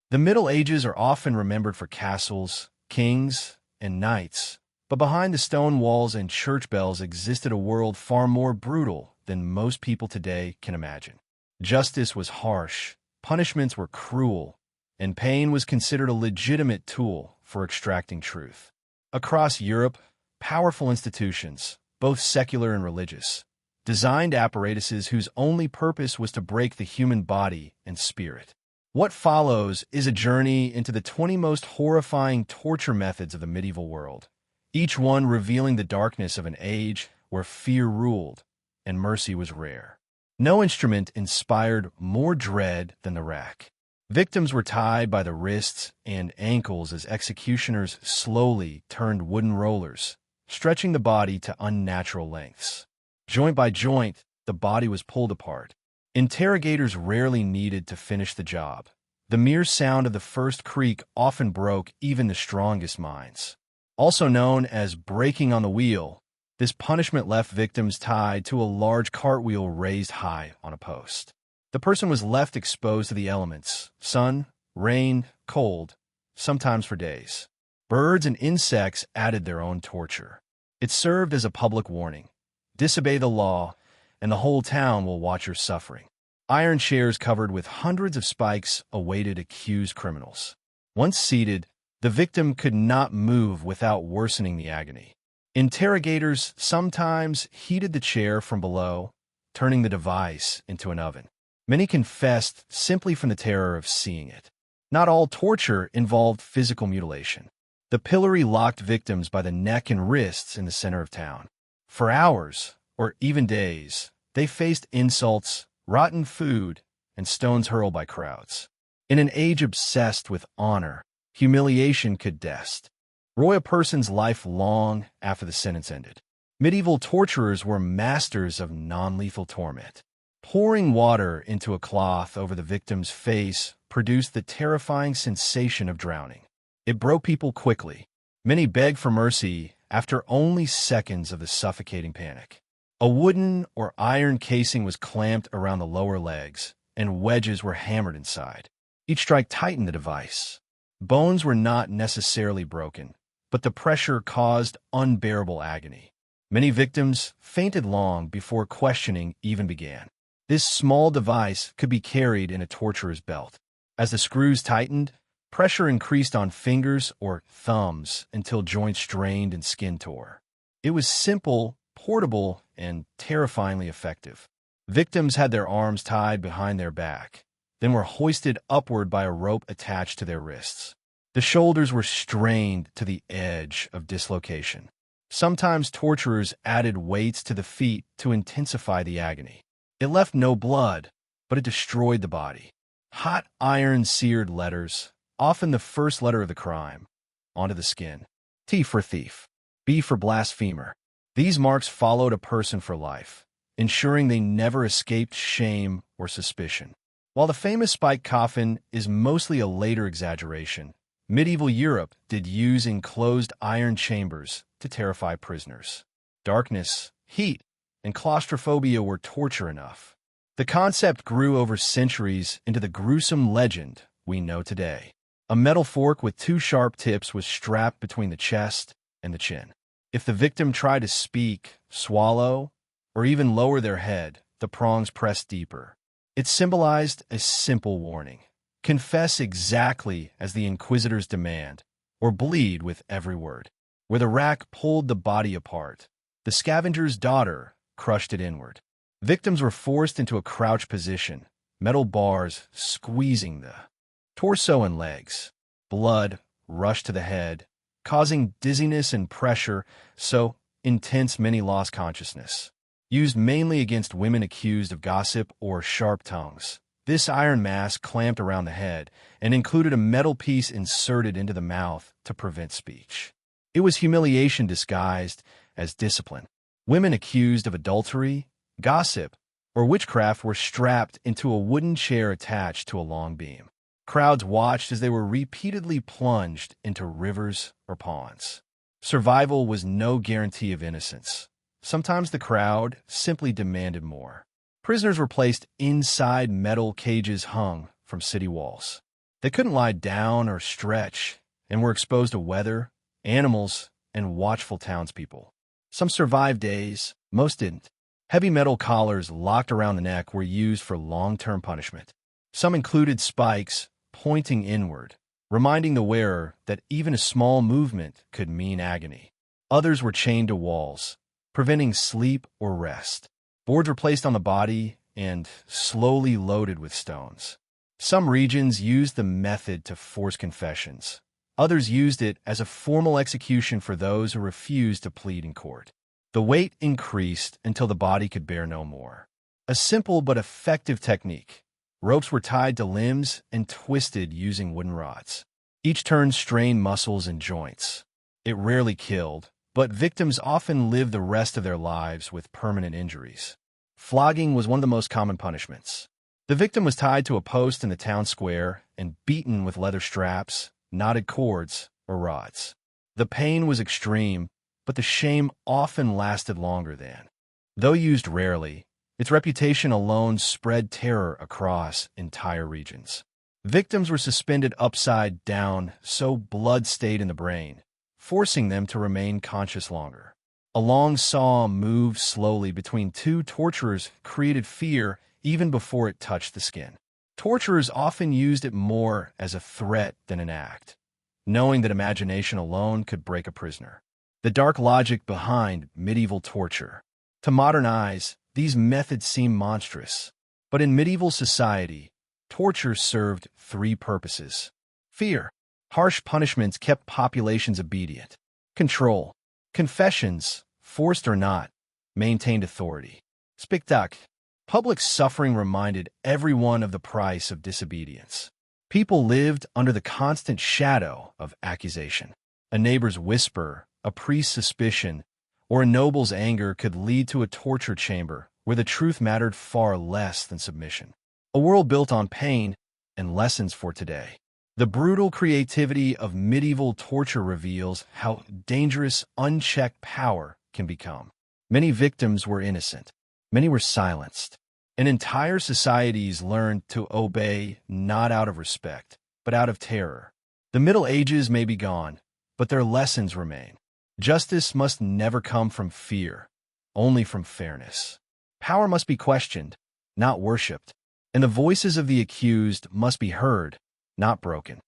The Middle Ages are often remembered for castles, kings, and knights, but behind the stone walls and church bells existed a world far more brutal than most people today can imagine. Justice was harsh, punishments were cruel, and pain was considered a legitimate tool for extracting truth. Across Europe, powerful institutions, both secular and religious, designed apparatuses whose only purpose was to break the human body and spirit. What follows is a journey into the 20 most horrifying torture methods of the medieval world, each one revealing the darkness of an age where fear ruled and mercy was rare. No instrument inspired more dread than the rack. Victims were tied by the wrists and ankles as executioners slowly turned wooden rollers, stretching the body to unnatural lengths. Joint by joint, the body was pulled apart. Interrogators rarely needed to finish the job. The mere sound of the first creak often broke even the strongest minds. Also known as breaking on the wheel, this punishment left victims tied to a large cartwheel raised high on a post. The person was left exposed to the elements, sun, rain, cold, sometimes for days. Birds and insects added their own torture. It served as a public warning. Disobey the law, and the whole town will watch your suffering. Iron chairs covered with hundreds of spikes awaited accused criminals. Once seated, the victim could not move without worsening the agony. Interrogators sometimes heated the chair from below, turning the device into an oven. Many confessed simply from the terror of seeing it. Not all torture involved physical mutilation. The pillory locked victims by the neck and wrists in the center of town. For hours, or even days, they faced insults, rotten food, and stones hurled by crowds. In an age obsessed with honor, humiliation could test roy a person's life long after the sentence ended. Medieval torturers were masters of non-lethal torment. Pouring water into a cloth over the victim's face produced the terrifying sensation of drowning. It broke people quickly. Many begged for mercy after only seconds of the suffocating panic. A wooden or iron casing was clamped around the lower legs, and wedges were hammered inside. Each strike tightened the device. Bones were not necessarily broken, but the pressure caused unbearable agony. Many victims fainted long before questioning even began. This small device could be carried in a torturer's belt. As the screws tightened, pressure increased on fingers or thumbs until joints strained and skin tore. It was simple, portable, and terrifyingly effective. Victims had their arms tied behind their back, then were hoisted upward by a rope attached to their wrists. The shoulders were strained to the edge of dislocation. Sometimes torturers added weights to the feet to intensify the agony. It left no blood, but it destroyed the body. Hot iron seared letters, often the first letter of the crime, onto the skin. T for thief, B for blasphemer. These marks followed a person for life, ensuring they never escaped shame or suspicion. While the famous spiked coffin is mostly a later exaggeration, medieval Europe did use enclosed iron chambers to terrify prisoners. Darkness, heat, and claustrophobia were torture enough. The concept grew over centuries into the gruesome legend we know today. A metal fork with two sharp tips was strapped between the chest and the chin. If the victim tried to speak, swallow, or even lower their head, the prongs pressed deeper. It symbolized a simple warning. Confess exactly as the inquisitors demand, or bleed with every word. Where the rack pulled the body apart, the scavenger's daughter crushed it inward. Victims were forced into a crouch position, metal bars squeezing the torso and legs. Blood rushed to the head, causing dizziness and pressure so intense many lost consciousness. Used mainly against women accused of gossip or sharp tongues, this iron mask clamped around the head and included a metal piece inserted into the mouth to prevent speech. It was humiliation disguised as discipline. Women accused of adultery, gossip, or witchcraft were strapped into a wooden chair attached to a long beam. Crowds watched as they were repeatedly plunged into rivers or ponds. Survival was no guarantee of innocence. Sometimes the crowd simply demanded more. Prisoners were placed inside metal cages hung from city walls. They couldn't lie down or stretch and were exposed to weather, animals, and watchful townspeople. Some survived days, most didn't. Heavy metal collars locked around the neck were used for long-term punishment. Some included spikes pointing inward, reminding the wearer that even a small movement could mean agony. Others were chained to walls, preventing sleep or rest. Boards were placed on the body and slowly loaded with stones. Some regions used the method to force confessions. Others used it as a formal execution for those who refused to plead in court. The weight increased until the body could bear no more. A simple but effective technique. Ropes were tied to limbs and twisted using wooden rods. Each turn strained muscles and joints. It rarely killed, but victims often lived the rest of their lives with permanent injuries. Flogging was one of the most common punishments. The victim was tied to a post in the town square and beaten with leather straps, knotted cords, or rods. The pain was extreme, but the shame often lasted longer than. Though used rarely, its reputation alone spread terror across entire regions. Victims were suspended upside down so blood stayed in the brain, forcing them to remain conscious longer. A long saw moved slowly between two torturers created fear even before it touched the skin. Torturers often used it more as a threat than an act, knowing that imagination alone could break a prisoner. The dark logic behind medieval torture. To modern eyes, these methods seem monstrous, but in medieval society, torture served three purposes. Fear. Harsh punishments kept populations obedient. Control. Confessions, forced or not, maintained authority. Spectacle. Public suffering reminded everyone of the price of disobedience. People lived under the constant shadow of accusation. A neighbor's whisper, a priest's suspicion, or a noble's anger could lead to a torture chamber where the truth mattered far less than submission. A world built on pain and lessons for today. The brutal creativity of medieval torture reveals how dangerous unchecked power can become. Many victims were innocent. Many were silenced. And entire societies learned to obey not out of respect, but out of terror. The Middle Ages may be gone, but their lessons remain. Justice must never come from fear, only from fairness. Power must be questioned, not worshipped, and the voices of the accused must be heard, not broken.